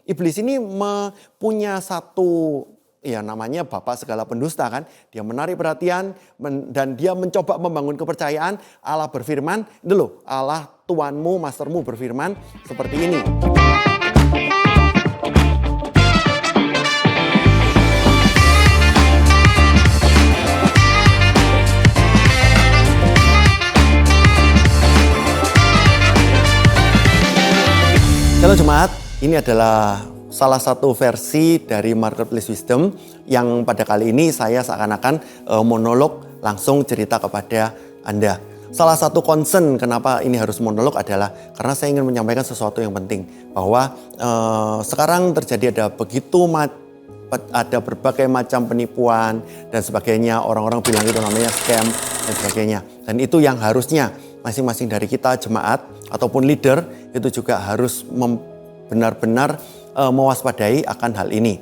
Iblis ini punya satu, ya namanya bapak segala pendusta kan. Dia menarik perhatian dan dia mencoba membangun kepercayaan. Allah berfirman, itu loh, Allah Tuanmu, Mastermu berfirman seperti ini. Halo jemaat, ini adalah salah satu versi dari Marketplace Wisdom yang pada kali ini saya seakan-akan monolog langsung cerita kepada Anda. Salah satu concern kenapa ini harus monolog adalah karena saya ingin menyampaikan sesuatu yang penting. Bahwa sekarang terjadi ada berbagai macam penipuan dan sebagainya. Orang-orang bilang itu namanya scam dan sebagainya. Dan itu yang harusnya masing-masing dari kita jemaat ataupun leader itu juga harus benar-benar mewaspadai akan hal ini.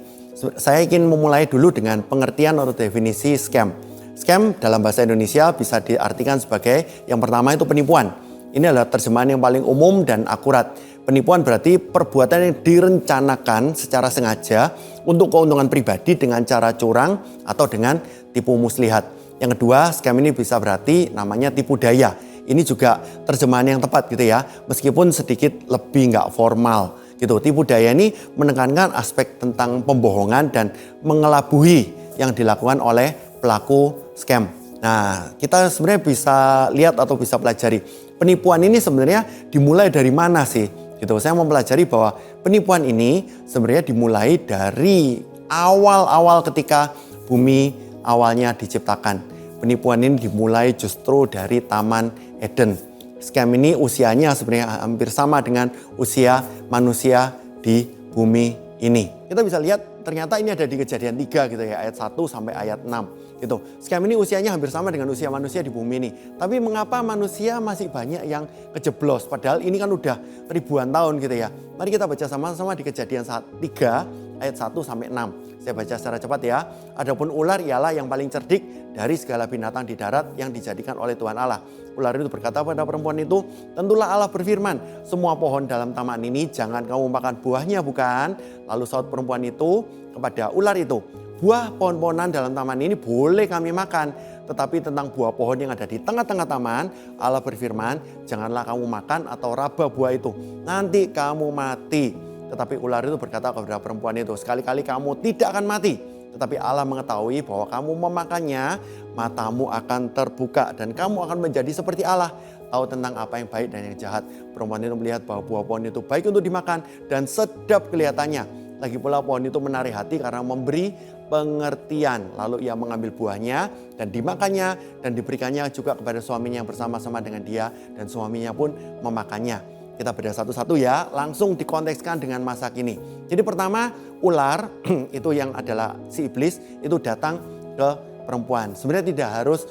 Saya ingin memulai dulu dengan pengertian atau definisi scam. Scam dalam bahasa Indonesia bisa diartikan sebagai yang pertama itu penipuan. Ini adalah terjemahan yang paling umum dan akurat. Penipuan berarti perbuatan yang direncanakan secara sengaja untuk keuntungan pribadi dengan cara curang atau dengan tipu muslihat. Yang kedua, scam ini bisa berarti namanya tipu daya. Ini juga terjemahan yang tepat gitu ya, meskipun sedikit lebih nggak formal gitu. Tipu daya ini menekankan aspek tentang pembohongan dan mengelabui yang dilakukan oleh pelaku scam. Nah, kita sebenarnya bisa lihat atau bisa pelajari penipuan ini sebenarnya dimulai dari mana sih? Gitu. Saya mau pelajari bahwa penipuan ini sebenarnya dimulai dari awal-awal ketika bumi awalnya diciptakan. Penipuan ini dimulai justru dari Taman Eden. Scam ini usianya sebenarnya hampir sama dengan usia manusia di bumi ini. Kita bisa lihat ternyata ini ada di Kejadian 3 gitu ya, ayat 1 sampai ayat 6 gitu. Scam ini usianya hampir sama dengan usia manusia di bumi ini. Tapi mengapa manusia masih banyak yang kejeblos? Padahal ini kan udah ribuan tahun gitu ya. Mari kita baca sama-sama di Kejadian 3 ayat 1 sampai 6. Saya baca secara cepat ya. Adapun ular ialah yang paling cerdik dari segala binatang di darat yang dijadikan oleh Tuhan Allah. Ular itu berkata pada perempuan itu, tentulah Allah berfirman, semua pohon dalam taman ini jangan kamu makan buahnya bukan? Lalu saut perempuan itu kepada ular itu, buah pohon-pohonan dalam taman ini boleh kami makan. Tetapi tentang buah pohon yang ada di tengah-tengah taman, Allah berfirman, janganlah kamu makan atau raba buah itu. Nanti kamu mati. Tetapi ular itu berkata kepada perempuan itu, sekali-kali kamu tidak akan mati. Tetapi Allah mengetahui bahwa kamu memakannya, matamu akan terbuka dan kamu akan menjadi seperti Allah. Tahu tentang apa yang baik dan yang jahat. Perempuan itu melihat bahwa buah pohon itu baik untuk dimakan dan sedap kelihatannya. Lagi pula pohon itu menarik hati karena memberi pengertian. Lalu ia mengambil buahnya dan dimakannya dan diberikannya juga kepada suaminya yang bersama-sama dengan dia. Dan suaminya pun memakannya. Kita bedah satu-satu ya, langsung dikontekskan dengan masa kini. Jadi pertama, ular itu yang adalah si iblis itu datang ke perempuan. Sebenarnya tidak harus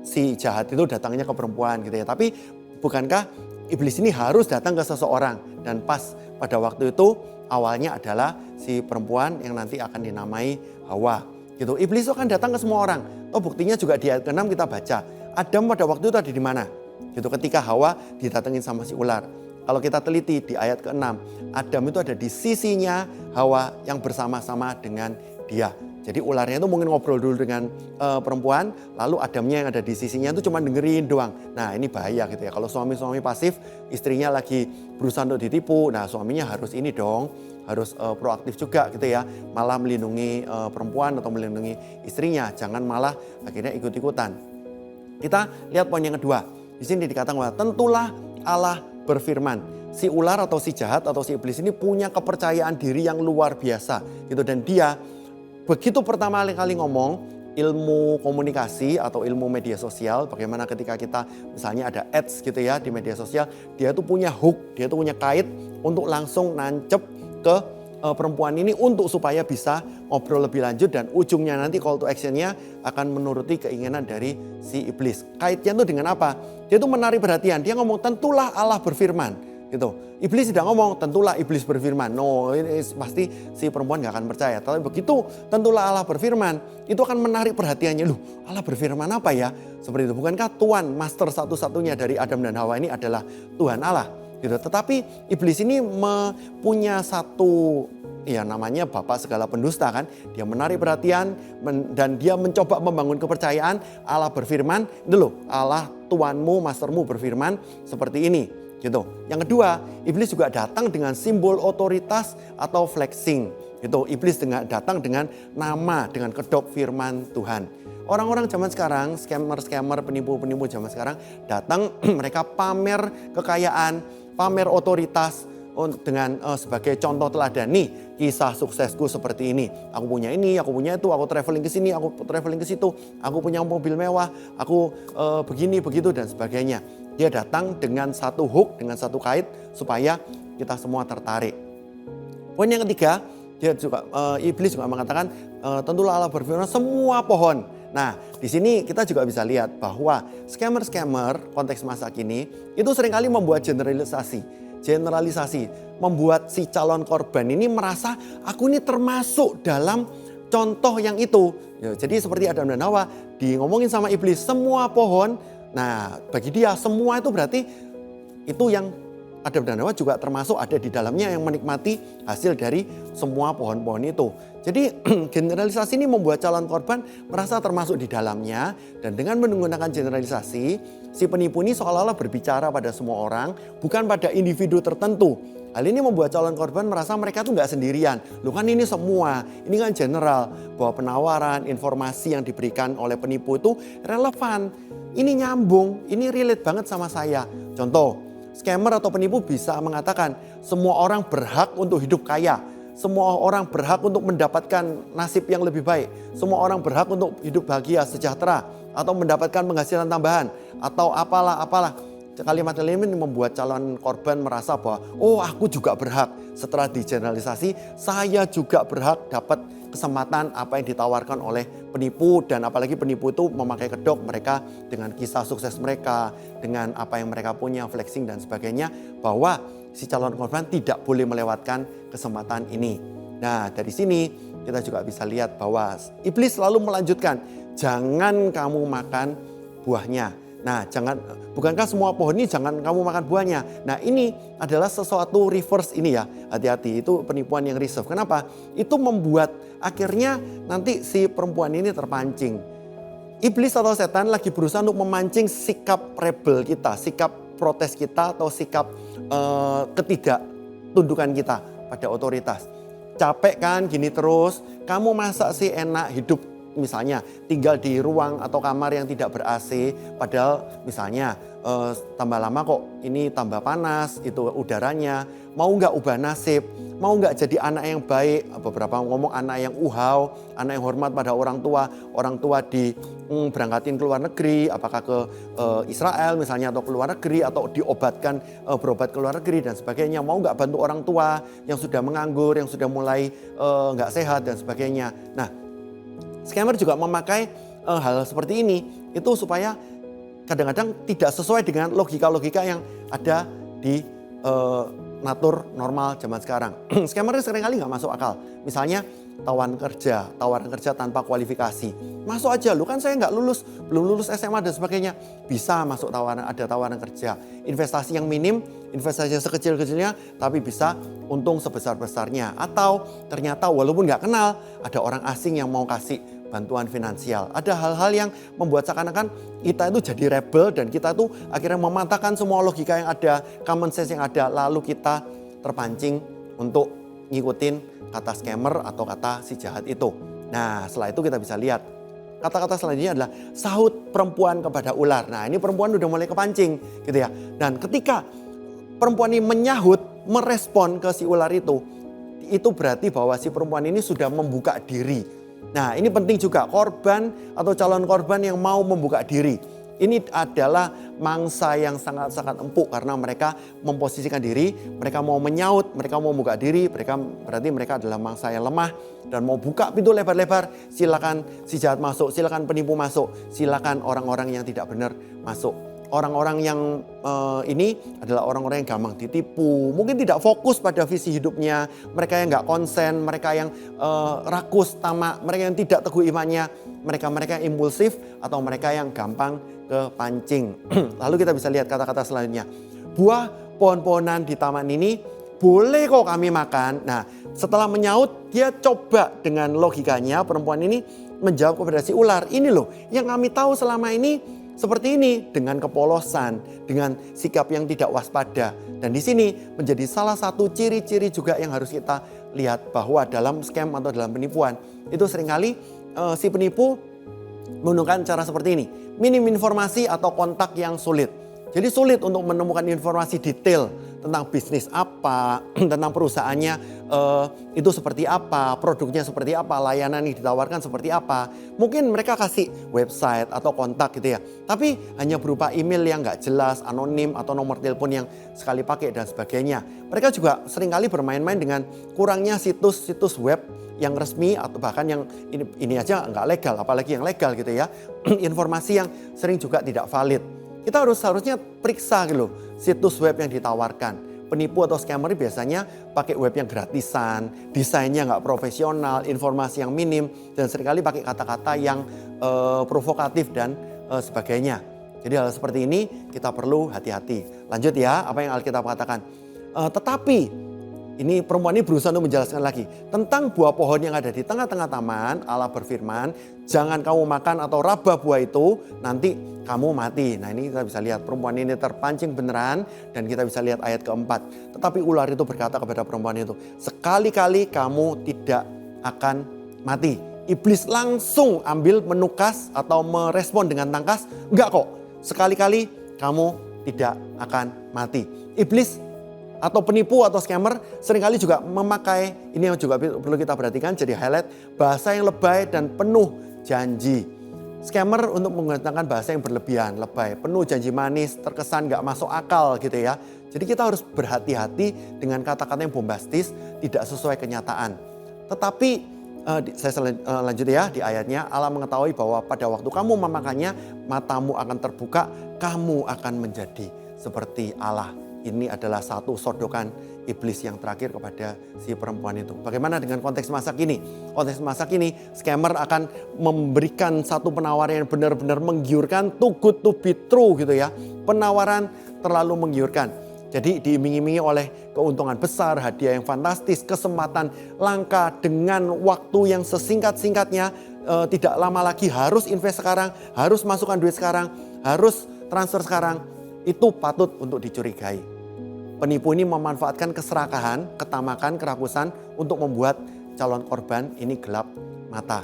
si jahat itu datangnya ke perempuan gitu ya. Tapi bukankah iblis ini harus datang ke seseorang? Dan pas pada waktu itu awalnya adalah si perempuan yang nanti akan dinamai Hawa. Gitu. Iblis itu akan datang ke semua orang. Oh, buktinya juga di ayat ke-6 kita baca. Adam pada waktu itu ada di mana? Gitu, ketika Hawa didatengin sama si ular. Kalau kita teliti di ayat ke-6, Adam itu ada di sisinya Hawa yang bersama-sama dengan dia. Jadi ularnya itu mungkin ngobrol dulu dengan perempuan, lalu Adamnya yang ada di sisinya itu cuma dengerin doang. Nah, ini bahaya gitu ya. Kalau suami-suami pasif, istrinya lagi berusaha untuk ditipu, nah suaminya harus ini dong, harus proaktif juga gitu ya. Malah melindungi perempuan atau melindungi istrinya, jangan malah akhirnya ikut-ikutan. Kita lihat poin yang kedua. Di sini dikatakan bahwa tentulah Allah berfirman. Si ular atau si jahat atau si iblis ini punya kepercayaan diri yang luar biasa gitu, dan dia begitu pertama kali ngomong ilmu komunikasi atau ilmu media sosial, bagaimana ketika kita misalnya ada ads gitu ya di media sosial, dia tuh punya hook, dia tuh punya kait untuk langsung nancep ke perempuan ini untuk supaya bisa ngobrol lebih lanjut dan ujungnya nanti call to actionnya akan menuruti keinginan dari si iblis. Kaitnya itu dengan apa? Dia tuh menarik perhatian, dia ngomong tentulah Allah berfirman gitu. Iblis tidak ngomong tentulah iblis berfirman. No, ini pasti si perempuan gak akan percaya. Tapi begitu tentulah Allah berfirman, itu akan menarik perhatiannya. Loh, Allah berfirman apa ya? Seperti itu. Bukankah Tuhan master satu-satunya dari Adam dan Hawa ini adalah Tuhan Allah? gitu. Tetapi iblis ini punya satu, ya namanya bapak segala pendusta kan. Dia menarik perhatian dan dia mencoba membangun kepercayaan. Allah berfirman, itu loh, Allah Tuanmu, Mastermu berfirman seperti ini gitu. Yang kedua, iblis juga datang dengan simbol otoritas atau flexing gitu. Iblis datang dengan nama, dengan kedok firman Tuhan. Orang-orang zaman sekarang, scammer-scammer, penipu-penipu zaman sekarang datang mereka pamer kekayaan, pamer otoritas dengan sebagai contoh teladan. Nih kisah suksesku seperti ini. Aku punya ini, aku punya itu, aku traveling ke sini, aku traveling ke situ, aku punya mobil mewah, aku begini, begitu dan sebagainya. Dia datang dengan satu hook, dengan satu kait supaya kita semua tertarik. Poin yang ketiga, iblis juga mengatakan tentulah Allah berfirman semua pohon. Nah, di sini kita juga bisa lihat bahwa scammer-scammer konteks masa kini itu seringkali membuat generalisasi, membuat si calon korban ini merasa aku ini termasuk dalam contoh yang itu. Ya, jadi seperti Adam dan Hawa ngomongin sama iblis semua pohon. Nah, bagi dia semua itu berarti itu yang Adam dan Hawa juga termasuk ada di dalamnya yang menikmati hasil dari semua pohon-pohon itu. Jadi generalisasi ini membuat calon korban merasa termasuk di dalamnya. Dan dengan menggunakan generalisasi, si penipu ini seolah-olah berbicara pada semua orang, bukan pada individu tertentu. Hal ini membuat calon korban merasa mereka tuh nggak sendirian. Loh kan ini semua, ini kan general. Bahwa penawaran, informasi yang diberikan oleh penipu itu relevan. Ini nyambung, ini relate banget sama saya. Contoh, scammer atau penipu bisa mengatakan semua orang berhak untuk hidup kaya. Semua orang berhak untuk mendapatkan nasib yang lebih baik. Semua orang berhak untuk hidup bahagia, sejahtera. Atau mendapatkan penghasilan tambahan. Atau apalah. Kalimat-kalimat ini membuat calon korban merasa bahwa oh aku juga berhak. Setelah digeneralisasi, saya juga berhak dapat kesempatan apa yang ditawarkan oleh penipu. Dan apalagi penipu itu memakai kedok mereka dengan kisah sukses mereka, dengan apa yang mereka punya, flexing dan sebagainya, bahwa si calon korban tidak boleh melewatkan kesempatan ini. Nah, dari sini kita juga bisa lihat bahwa iblis selalu melanjutkan, jangan kamu makan buahnya. Nah, bukankah semua pohon ini jangan kamu makan buahnya? Nah, ini adalah sesuatu reverse ini ya. Hati-hati, itu penipuan yang reverse. Kenapa? Itu membuat akhirnya nanti si perempuan ini terpancing. Iblis atau setan lagi berusaha untuk memancing sikap rebel kita, sikap protes kita atau sikap ketidaktundukan kita pada otoritas. Capek kan gini terus, kamu masa sih enak hidup misalnya tinggal di ruang atau kamar yang tidak ber-AC, padahal misalnya tambah lama kok ini tambah panas itu udaranya. Mau nggak ubah nasib, mau nggak jadi anak yang baik, beberapa ngomong anak yang uhau, anak yang hormat pada orang tua berangkatin ke luar negeri, apakah ke Israel misalnya atau ke luar negeri atau diobatkan berobat ke luar negeri dan sebagainya. Mau nggak bantu orang tua yang sudah menganggur, yang sudah mulai nggak sehat dan sebagainya. Nah, scammer juga memakai hal seperti ini itu supaya kadang-kadang tidak sesuai dengan logika-logika yang ada di natur normal zaman sekarang. Scammer seringkali nggak masuk akal. Misalnya tawaran kerja tanpa kualifikasi. Masuk aja, lu kan saya nggak lulus, belum lulus SMA dan sebagainya. Bisa masuk ada tawaran kerja. Investasi yang minim, investasi yang sekecil-kecilnya, tapi bisa untung sebesar-besarnya. Atau ternyata walaupun nggak kenal, ada orang asing yang mau kasih bantuan finansial. Ada hal-hal yang membuat seakan-akan kita itu jadi rebel dan kita itu akhirnya mematahkan semua logika yang ada, common sense yang ada, lalu kita terpancing untuk ngikutin kata scammer atau kata si jahat itu. Nah, setelah itu kita bisa lihat kata-kata selanjutnya adalah sahut perempuan kepada ular. Nah, ini perempuan udah mulai kepancing gitu ya. Dan ketika perempuan ini menyahut, merespon ke si ular itu berarti bahwa si perempuan ini sudah membuka diri. Nah, ini penting juga, korban atau calon korban yang mau membuka diri. Ini adalah mangsa yang sangat-sangat empuk karena mereka memposisikan diri, mereka mau menyaut, mereka mau membuka diri, berarti mereka adalah mangsa yang lemah dan mau buka pintu lebar-lebar. Silakan si jahat masuk, silakan penipu masuk, silakan orang-orang yang tidak benar masuk. Orang-orang yang ini adalah orang-orang yang gampang ditipu, mungkin tidak fokus pada visi hidupnya, mereka yang nggak konsen, mereka yang rakus, tamak, mereka yang tidak teguh imannya, mereka yang impulsif atau mereka yang gampang kepancing. Lalu kita bisa lihat kata-kata selanjutnya. Buah pohon-pohonan di taman ini boleh kok kami makan. Nah, setelah menyaut, dia coba dengan logikanya, perempuan ini menjawab kepada si ular, ini loh yang kami tahu selama ini seperti ini, dengan kepolosan, dengan sikap yang tidak waspada. Dan di sini menjadi salah satu ciri-ciri juga yang harus kita lihat, bahwa dalam scam atau dalam penipuan itu seringkali si penipu menggunakan cara seperti ini. Minim informasi atau kontak yang sulit. Jadi sulit untuk menemukan informasi detail tentang bisnis apa, tentang perusahaannya itu seperti apa, produknya seperti apa, layanan yang ditawarkan seperti apa. Mungkin mereka kasih website atau kontak gitu ya. Tapi hanya berupa email yang nggak jelas, anonim, atau nomor telepon yang sekali pakai dan sebagainya. Mereka juga seringkali bermain-main dengan kurangnya situs-situs web yang resmi atau bahkan yang ini aja nggak legal, apalagi yang legal gitu ya. Informasi yang sering juga tidak valid. Kita harusnya periksa gitu situs web yang ditawarkan. Penipu atau scammer biasanya pakai web yang gratisan, desainnya nggak profesional, informasi yang minim, dan seringkali pakai kata-kata yang provokatif dan sebagainya. Jadi hal seperti ini kita perlu hati-hati. Lanjut ya, apa yang Alkitab katakan. Tetapi ini perempuan ini berusaha untuk menjelaskan lagi tentang buah pohon yang ada di tengah-tengah taman. Allah berfirman, jangan kamu makan atau raba buah itu, nanti kamu mati. Nah, ini kita bisa lihat perempuan ini terpancing beneran, dan kita bisa lihat ayat keempat. Tetapi ular itu berkata kepada perempuan itu, sekali-kali kamu tidak akan mati. Iblis langsung ambil menukas atau merespon dengan tangkas, enggak kok, sekali-kali kamu tidak akan mati. Iblis atau penipu atau scammer seringkali juga memakai, ini yang juga perlu kita perhatikan, jadi highlight, bahasa yang lebay dan penuh janji. Scammer untuk menggunakan bahasa yang berlebihan, lebay, penuh janji manis, terkesan gak masuk akal gitu ya. Jadi kita harus berhati-hati dengan kata-kata yang bombastis, tidak sesuai kenyataan. Tetapi saya lanjut ya di ayatnya, Allah mengetahui bahwa pada waktu kamu memakannya, matamu akan terbuka, kamu akan menjadi seperti Allah. Ini adalah satu sodokan iblis yang terakhir kepada si perempuan itu. Bagaimana dengan konteks masa kini? Konteks masa kini, scammer akan memberikan satu penawaran yang benar-benar menggiurkan, too good to be true gitu ya. Penawaran terlalu menggiurkan. Jadi diiming-imingi oleh keuntungan besar, hadiah yang fantastis, kesempatan langka dengan waktu yang sesingkat-singkatnya. Tidak lama lagi, harus invest sekarang, harus masukkan duit sekarang, harus transfer sekarang. Itu patut untuk dicurigai. Penipu ini memanfaatkan keserakahan, ketamakan, kerakusan untuk membuat calon korban ini gelap mata.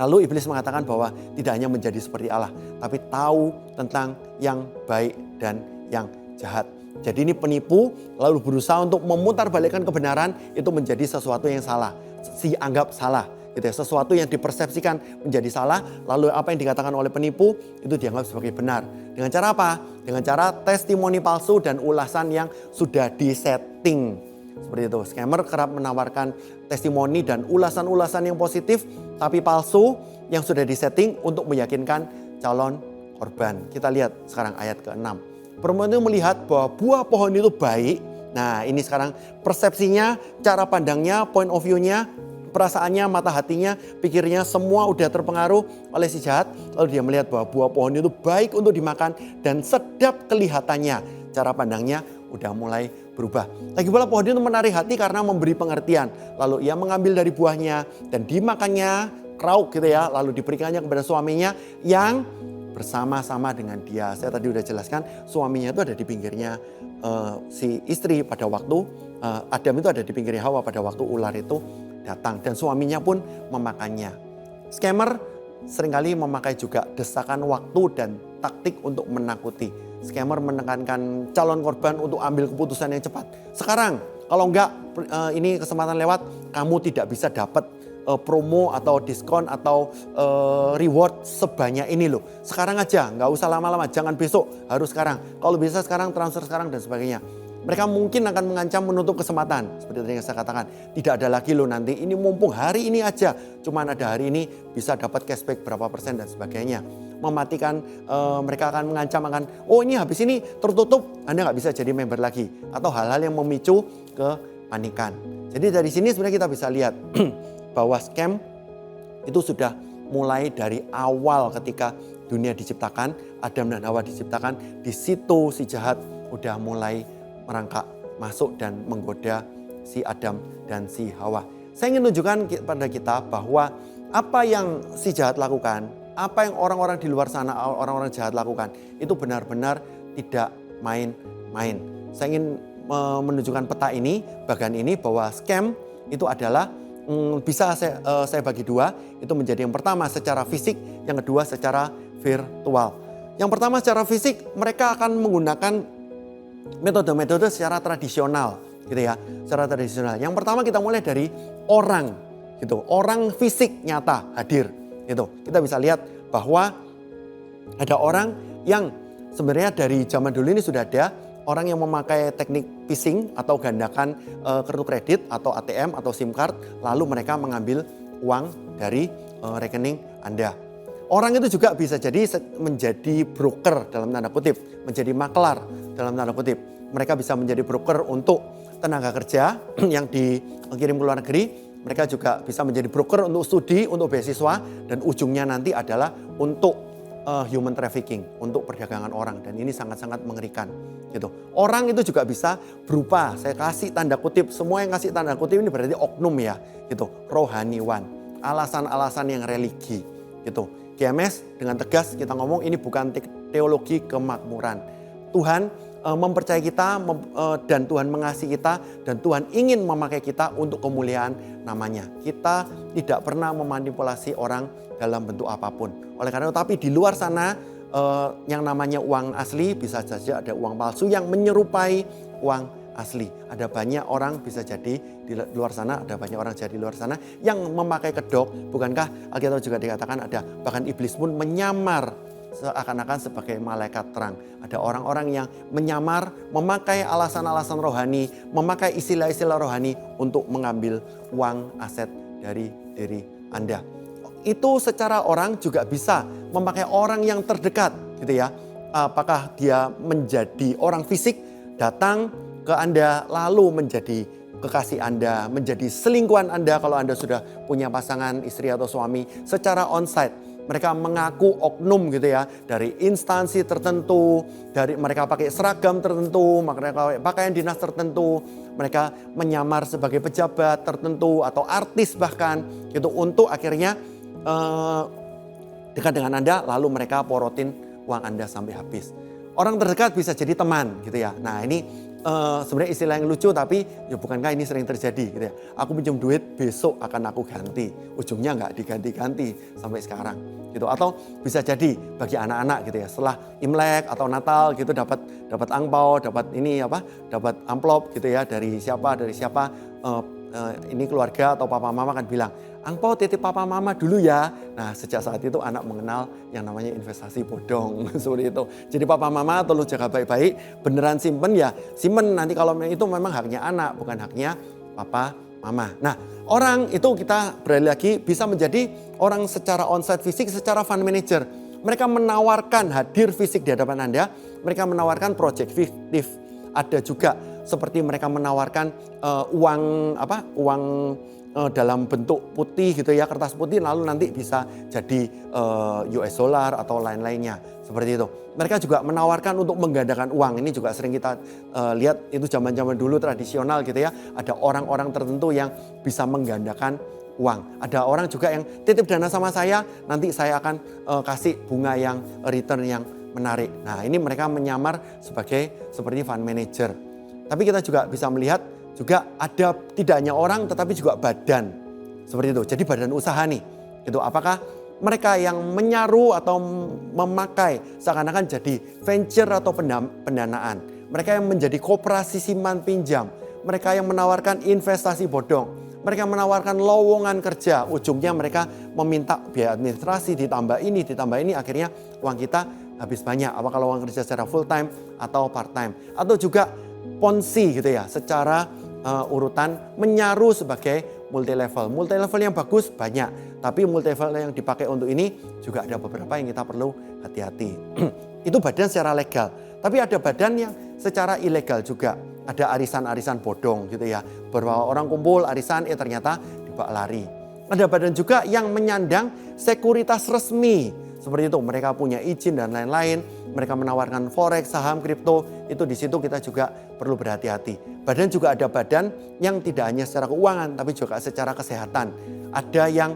Lalu iblis mengatakan bahwa tidak hanya menjadi seperti Allah, tapi tahu tentang yang baik dan yang jahat. Jadi ini penipu lalu berusaha untuk memutarbalikkan kebenaran itu menjadi sesuatu yang salah, dianggap salah. Gitu ya, sesuatu yang dipersepsikan menjadi salah, lalu apa yang dikatakan oleh penipu itu dianggap sebagai benar. Dengan cara apa? Dengan cara testimoni palsu dan ulasan yang sudah disetting. Seperti itu, scammer kerap menawarkan testimoni dan ulasan-ulasan yang positif tapi palsu yang sudah disetting untuk meyakinkan calon korban. Kita lihat sekarang ayat ke-6. Perempuan itu melihat bahwa buah pohon itu baik. Nah, ini sekarang persepsinya, cara pandangnya, point of view-nya, perasaannya, mata hatinya, pikirnya semua udah terpengaruh oleh si jahat. Lalu dia melihat bahwa buah pohon itu baik untuk dimakan dan sedap kelihatannya. Cara pandangnya udah mulai berubah. Lagi pula pohon itu menarik hati karena memberi pengertian. Lalu ia mengambil dari buahnya dan dimakannya, krauk gitu ya. Lalu diberikannya kepada suaminya yang bersama-sama dengan dia. Saya tadi udah jelaskan suaminya itu ada di pinggirnya si istri pada waktu Adam itu ada di pinggirnya Hawa pada waktu ular itu datang, dan suaminya pun memakannya. Scammer seringkali memakai juga desakan waktu dan taktik untuk menakuti. Scammer menekankan calon korban untuk ambil keputusan yang cepat. Sekarang, kalau enggak ini kesempatan lewat, kamu tidak bisa dapat promo atau diskon atau reward sebanyak ini loh. Sekarang aja, nggak usah lama-lama, jangan besok, harus sekarang. Kalau bisa sekarang, transfer sekarang dan sebagainya. Mereka mungkin akan mengancam menutup kesempatan. Seperti tadi yang saya katakan, tidak ada lagi loh nanti, ini mumpung hari ini aja. Cuman ada hari ini bisa dapat cashback berapa persen dan sebagainya. Mematikan, mereka akan mengancam oh ini habis ini tertutup, Anda nggak bisa jadi member lagi. Atau hal-hal yang memicu kepanikan. Jadi dari sini sebenarnya kita bisa lihat bahwa scam itu sudah mulai dari awal ketika dunia diciptakan, Adam dan Hawa diciptakan, di situ si jahat udah mulai merangkak masuk dan menggoda si Adam dan si Hawa. Saya ingin tunjukkan pada kita bahwa apa yang si jahat lakukan, apa yang orang-orang di luar sana, orang-orang jahat lakukan, itu benar-benar tidak main-main. Saya ingin menunjukkan peta ini, bagian ini, bahwa scam itu adalah bisa saya bagi dua. Itu menjadi yang pertama secara fisik, yang kedua secara virtual. Yang pertama secara fisik, mereka akan menggunakan metode-metode secara tradisional, gitu ya, secara tradisional. Yang pertama kita mulai dari orang, gitu, orang fisik nyata hadir, gitu. Kita bisa lihat bahwa ada orang yang sebenarnya dari zaman dulu ini sudah ada orang yang memakai teknik phishing atau gandakan kartu kredit atau ATM atau SIM card, lalu mereka mengambil uang dari rekening Anda. Orang itu juga bisa jadi menjadi broker dalam tanda kutip, menjadi maklar dalam tanda kutip. Mereka bisa menjadi broker untuk tenaga kerja yang dikirim ke luar negeri. Mereka juga bisa menjadi broker untuk studi, untuk beasiswa, dan ujungnya nanti adalah untuk human trafficking, untuk perdagangan orang. Dan ini sangat-sangat mengerikan. Gitu. Orang itu juga bisa berupa, saya kasih tanda kutip, semua yang kasih tanda kutip ini berarti oknum ya, gitu, rohaniwan, alasan-alasan yang religi, gitu. GMS dengan tegas kita ngomong ini bukan teologi kemakmuran. Tuhan mempercayai kita dan Tuhan mengasihi kita dan Tuhan ingin memakai kita untuk kemuliaan namanya. Kita tidak pernah memanipulasi orang dalam bentuk apapun. Oleh karena itu, tapi di luar sana yang namanya uang asli bisa saja ada uang palsu yang menyerupai uang asli. Ada banyak orang bisa jadi di luar sana, ada banyak orang jadi di luar sana yang memakai kedok. Bukankah Alkitab juga dikatakan ada bahkan iblis pun menyamar seakan-akan sebagai malaikat terang. Ada orang-orang yang menyamar, memakai alasan-alasan rohani, memakai istilah-istilah rohani untuk mengambil uang aset dari diri Anda. Itu secara orang juga bisa memakai orang yang terdekat, gitu ya. Apakah dia menjadi orang fisik datang ke Anda lalu menjadi kekasih Anda, menjadi selingkuhan Anda kalau Anda sudah punya pasangan istri atau suami secara onsite. Mereka mengaku oknum gitu ya, dari instansi tertentu, dari mereka pakai seragam tertentu, mereka pakaian dinas tertentu, mereka menyamar sebagai pejabat tertentu atau artis bahkan gitu untuk akhirnya dekat dengan Anda lalu mereka porotin uang Anda sampai habis. Orang terdekat bisa jadi teman gitu ya. Nah ini sebenarnya istilah yang lucu tapi ya bukankah ini sering terjadi gitu ya. Aku pinjam duit besok akan aku ganti. Ujungnya nggak diganti-ganti sampai sekarang gitu. Atau bisa jadi bagi anak-anak gitu ya. Setelah Imlek atau Natal gitu dapat angpau, dapat amplop gitu ya dari siapa ini keluarga atau papa mama kan bilang, angpau titip papa mama dulu ya. Nah sejak saat itu anak mengenal yang namanya investasi bodong seperti itu. Jadi papa mama tolong jaga baik-baik, beneran simpen ya simpen, nanti kalau itu memang haknya anak bukan haknya papa mama. Nah orang itu kita beralih lagi bisa menjadi orang secara onsite fisik, secara fund manager. Mereka menawarkan hadir fisik di hadapan Anda, mereka menawarkan project fiktif. Ada juga seperti mereka menawarkan uang dalam bentuk putih gitu ya, kertas putih lalu nanti bisa jadi US dollar atau lain-lainnya seperti itu. Mereka juga menawarkan untuk menggandakan uang. Ini juga sering kita lihat itu zaman-zaman dulu tradisional gitu ya. Ada orang-orang tertentu yang bisa menggandakan uang. Ada orang juga yang titip dana sama saya, nanti saya akan kasih bunga yang return yang menarik. Nah ini mereka menyamar seperti fund manager. Tapi kita juga bisa melihat juga ada tidak hanya orang tetapi juga badan seperti itu. Jadi badan usaha nih. Itu apakah mereka yang menyaru atau memakai seakan-akan jadi venture atau pendanaan. Mereka yang menjadi koperasi simpan pinjam. Mereka yang menawarkan investasi bodong. Mereka menawarkan lowongan kerja. Ujungnya mereka meminta biaya administrasi ditambah ini akhirnya uang kita habis banyak. Apakah lowongan kerja secara full time atau part time. Atau juga ponzi gitu ya, secara urutan menyaru sebagai multi level. Multi level yang bagus banyak, tapi multi level yang dipakai untuk ini juga ada beberapa yang kita perlu hati-hati. Itu badan secara legal, tapi ada badan yang secara ilegal juga. Ada arisan-arisan bodong gitu ya. Beberapa orang kumpul arisan, ternyata dibawa lari. Ada badan juga yang menyandang sekuritas resmi Seperti itu, mereka punya izin dan lain-lain, mereka menawarkan forex, saham, kripto, itu di situ kita juga perlu berhati-hati. Badan juga ada badan yang tidak hanya secara keuangan, tapi juga secara kesehatan. Ada yang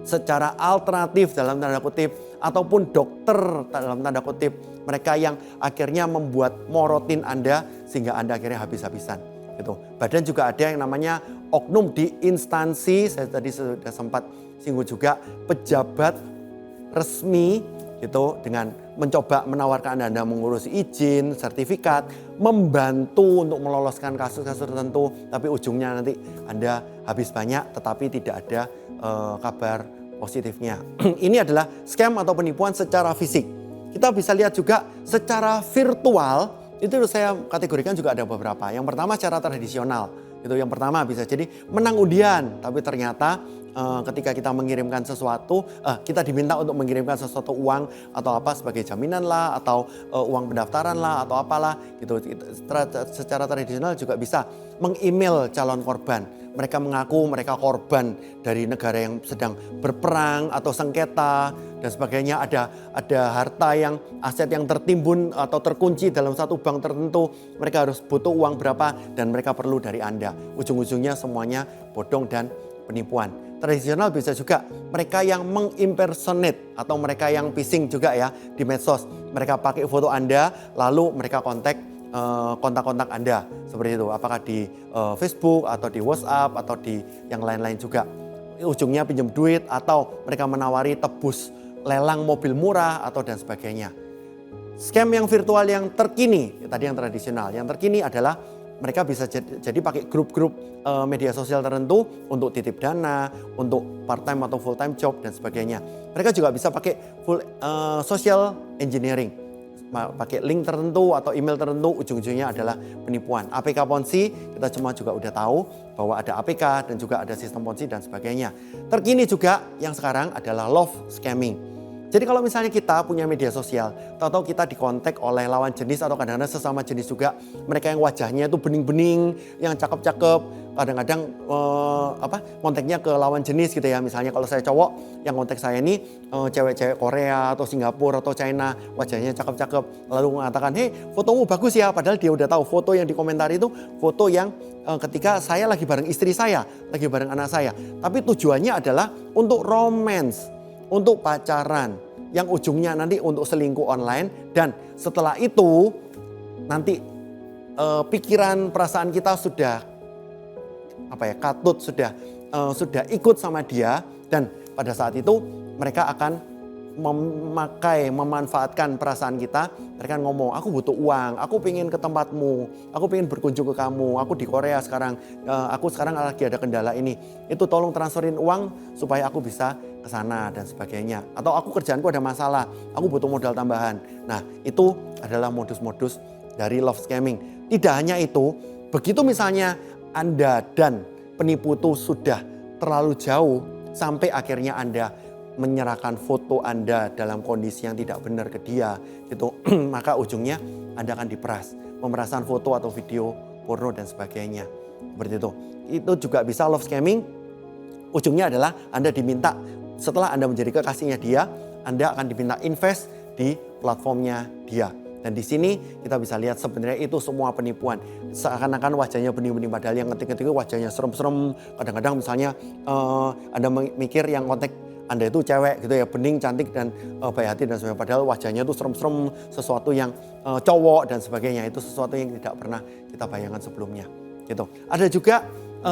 secara alternatif dalam tanda kutip, ataupun dokter dalam tanda kutip, mereka yang akhirnya membuat morotin Anda sehingga Anda akhirnya habis-habisan. Gitu. Badan juga ada yang namanya oknum di instansi, saya tadi sudah sempat singgung juga, pejabat resmi gitu, dengan mencoba menawarkan Anda mengurus izin, sertifikat, membantu untuk meloloskan kasus-kasus tertentu, tapi ujungnya nanti Anda habis banyak tetapi tidak ada kabar positifnya. Ini adalah scam atau penipuan secara fisik. Kita bisa lihat juga secara virtual, itu saya kategorikan juga ada beberapa. Yang pertama secara tradisional. Itu yang pertama bisa jadi menang undian, tapi ternyata ketika kita mengirimkan sesuatu, kita diminta untuk mengirimkan sesuatu uang atau apa sebagai jaminan lah, atau uang pendaftaran lah, atau apalah gitu. Secara tradisional juga bisa meng-email calon korban. Mereka mengaku mereka korban dari negara yang sedang berperang atau sengketa dan sebagainya. Ada harta yang aset yang tertimbun atau terkunci dalam satu bank tertentu. Mereka harus butuh uang berapa dan mereka perlu dari Anda. Ujung-ujungnya semuanya bodong dan penipuan. Tradisional bisa juga mereka yang mengimpersonate atau mereka yang phishing juga ya di medsos. Mereka pakai foto Anda lalu mereka kontak-kontak Anda seperti itu, apakah di Facebook atau di WhatsApp atau di yang lain-lain juga. Ujungnya pinjam duit atau mereka menawari tebus lelang mobil murah atau dan sebagainya. Scam yang virtual yang terkini, tadi yang tradisional, yang terkini adalah mereka bisa jadi pakai grup-grup media sosial tertentu untuk titip dana, untuk part time atau full time job dan sebagainya. Mereka juga bisa pakai social engineering, pakai link tertentu atau email tertentu, ujung-ujungnya adalah penipuan. APK Ponzi kita semua juga udah tahu bahwa ada APK dan juga ada sistem Ponzi dan sebagainya. Terkini juga yang sekarang adalah love scamming. Jadi kalau misalnya kita punya media sosial, tahu-tahu kita dikontak oleh lawan jenis atau kadang-kadang sesama jenis juga, mereka yang wajahnya itu bening-bening, yang cakep-cakep, kadang-kadang kontaknya ke lawan jenis gitu ya. Misalnya kalau saya cowok, yang kontak saya ini cewek-cewek Korea atau Singapura atau China, wajahnya cakep-cakep, lalu mengatakan, "Hei, fotomu bagus ya," padahal dia udah tahu foto yang dikomentari itu foto yang ketika saya lagi bareng istri saya, lagi bareng anak saya. Tapi tujuannya adalah untuk romance, untuk pacaran, yang ujungnya nanti untuk selingkuh online. Dan setelah itu nanti pikiran perasaan kita sudah katut, sudah ikut sama dia, dan pada saat itu mereka akan memanfaatkan perasaan kita. Mereka ngomong, "Aku butuh uang, aku pengen ke tempatmu, aku pengen berkunjung ke kamu, aku di Korea sekarang, aku sekarang lagi ada kendala ini, itu tolong transferin uang supaya aku bisa ke sana dan sebagainya. Atau aku kerjaanku ada masalah, aku butuh modal tambahan." Nah, itu adalah modus-modus dari love scamming. Tidak hanya itu, begitu misalnya Anda dan penipu itu sudah terlalu jauh sampai akhirnya Anda menyerahkan foto Anda dalam kondisi yang tidak benar ke dia gitu, maka ujungnya Anda akan diperas, pemerasan foto atau video porno dan sebagainya. Seperti itu. Itu juga bisa love scamming. Ujungnya adalah Anda diminta, setelah Anda menjadi kekasihnya dia, Anda akan diminta invest di platformnya dia. Dan di sini kita bisa lihat sebenarnya itu semua penipuan. Seakan-akan wajahnya bening-bening, padahal yang ngetik-ngetik wajahnya serem-serem. Kadang-kadang misalnya Anda mikir yang kontak Anda itu cewek gitu ya, bening, cantik dan baik hati dan sebagainya. Padahal wajahnya itu serem-serem, sesuatu yang cowok dan sebagainya. Itu sesuatu yang tidak pernah kita bayangkan sebelumnya. Gitu. Ada juga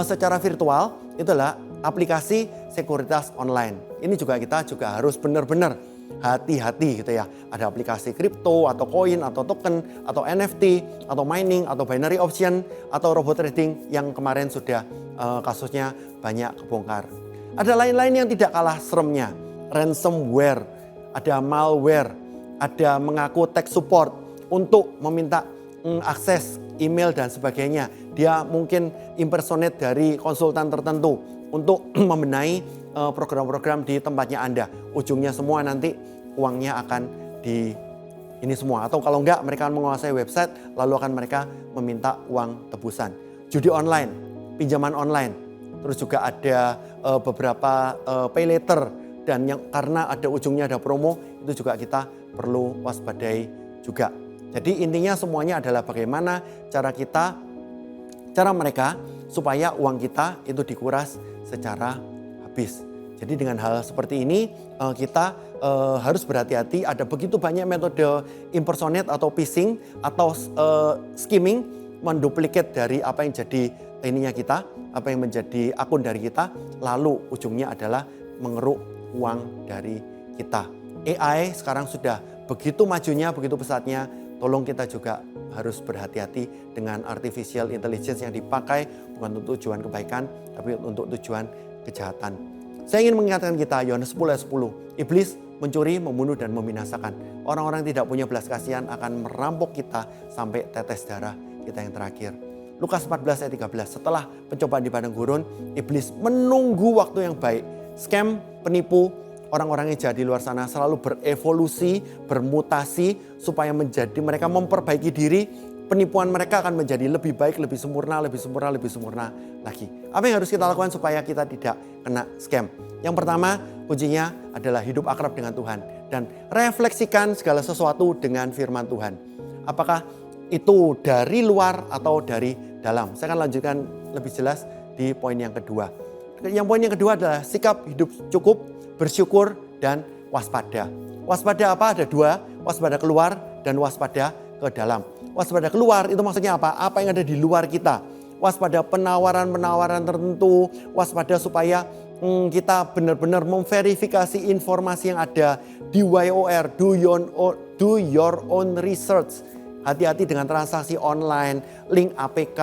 secara virtual, itulah aplikasi sekuritas online. Ini juga kita juga harus benar-benar hati-hati gitu ya. Ada aplikasi kripto atau koin atau token atau NFT atau mining atau binary option atau robot trading yang kemarin sudah kasusnya banyak kebongkar. Ada lain-lain yang tidak kalah seremnya. Ransomware, ada malware, ada mengaku tech support untuk meminta akses email dan sebagainya. Dia mungkin impersonate dari konsultan tertentu untuk membenahi program-program di tempatnya Anda. Ujungnya semua nanti uangnya akan ini semua. Atau kalau enggak, mereka akan menguasai website lalu akan mereka meminta uang tebusan. Judi online, pinjaman online. Terus juga ada beberapa pay later dan yang karena ada ujungnya ada promo, itu juga kita perlu waspadai juga. Jadi intinya semuanya adalah bagaimana cara mereka supaya uang kita itu dikuras secara habis. Jadi dengan hal seperti ini kita harus berhati-hati. Ada begitu banyak metode impersonate atau phishing atau skimming, menduplikat dari apa yang jadi ininya kita, apa yang menjadi akun dari kita, lalu ujungnya adalah mengeruk uang dari kita. AI sekarang sudah begitu majunya, begitu pesatnya, tolong kita juga harus berhati-hati dengan artificial intelligence yang dipakai bukan untuk tujuan kebaikan, tapi untuk tujuan kejahatan. Saya ingin mengingatkan kita, Yohanes 10 ayat 10, iblis mencuri, membunuh, dan membinasakan. Orang-orang tidak punya belas kasihan akan merampok kita sampai tetes darah kita yang terakhir. Lukas 14 ayat 13, setelah pencobaan di padang gurun, iblis menunggu waktu yang baik. Scam, penipu, orang-orang yang jahat di luar sana selalu berevolusi, bermutasi supaya menjadi mereka memperbaiki diri. Penipuan mereka akan menjadi lebih baik, lebih sempurna lagi. Apa yang harus kita lakukan supaya kita tidak kena scam? Yang pertama, kuncinya adalah hidup akrab dengan Tuhan dan refleksikan segala sesuatu dengan firman Tuhan. Apakah itu dari luar atau dari dalam? Saya akan lanjutkan lebih jelas di poin yang kedua. Poin yang kedua adalah sikap hidup cukup, bersyukur, dan waspada. Waspada apa? Ada dua, waspada keluar dan waspada ke dalam. Waspada keluar itu maksudnya apa? Apa yang ada di luar kita. Waspada penawaran-penawaran tertentu, waspada supaya kita benar-benar memverifikasi informasi yang ada di YOR, do your own research. Hati-hati dengan transaksi online, link APK,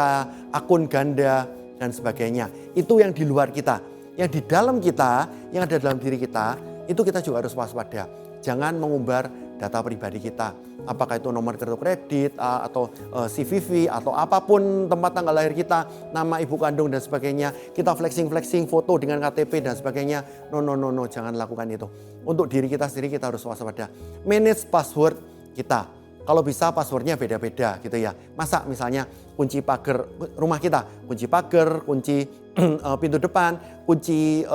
akun ganda, dan sebagainya. Itu yang di luar kita. Yang di dalam kita, yang ada dalam diri kita, itu kita juga harus waspada. Jangan mengumbar data pribadi kita. Apakah itu nomor kartu kredit atau CVV atau apapun tempat tanggal lahir kita, nama ibu kandung dan sebagainya. Kita flexing foto dengan KTP dan sebagainya. No, jangan lakukan itu. Untuk diri kita sendiri kita harus waspada. Manage password kita. Kalau bisa passwordnya beda-beda gitu ya. Masa misalnya kunci pagar rumah kita, kunci pagar, kunci pintu depan, kunci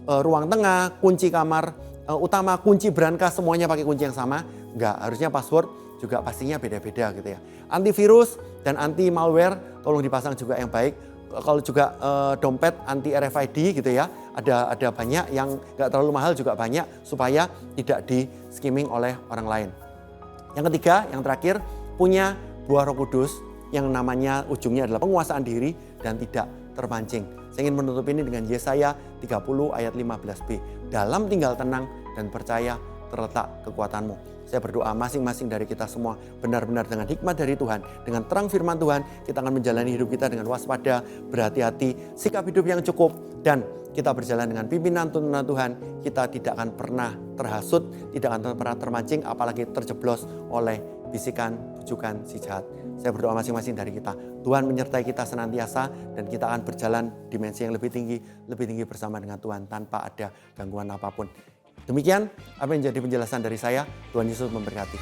ruang tengah, kunci kamar utama, kunci brankas semuanya pakai kunci yang sama. Enggak, harusnya password juga pastinya beda-beda gitu ya. Antivirus dan anti malware tolong dipasang juga yang baik. Kalau juga dompet anti RFID gitu ya. Ada banyak yang enggak terlalu mahal juga banyak supaya tidak di skimming oleh orang lain. Yang ketiga, yang terakhir, punya buah Roh Kudus yang namanya ujungnya adalah penguasaan diri dan tidak terpancing. Saya ingin menutup ini dengan Yesaya 30 ayat 15b. Dalam tinggal tenang dan percaya terletak kekuatanmu. Saya berdoa masing-masing dari kita semua benar-benar dengan hikmat dari Tuhan, dengan terang firman Tuhan, kita akan menjalani hidup kita dengan waspada, berhati-hati, sikap hidup yang cukup, dan kita berjalan dengan pimpinan tuntunan Tuhan. Kita tidak akan pernah terhasut, tidak akan pernah termancing, apalagi terjeblos oleh bisikan, bujukan si jahat. Saya berdoa masing-masing dari kita. Tuhan menyertai kita senantiasa dan kita akan berjalan dimensi yang lebih tinggi bersama dengan Tuhan tanpa ada gangguan apapun. Demikian apa yang jadi penjelasan dari saya. Tuhan Yesus memberkati.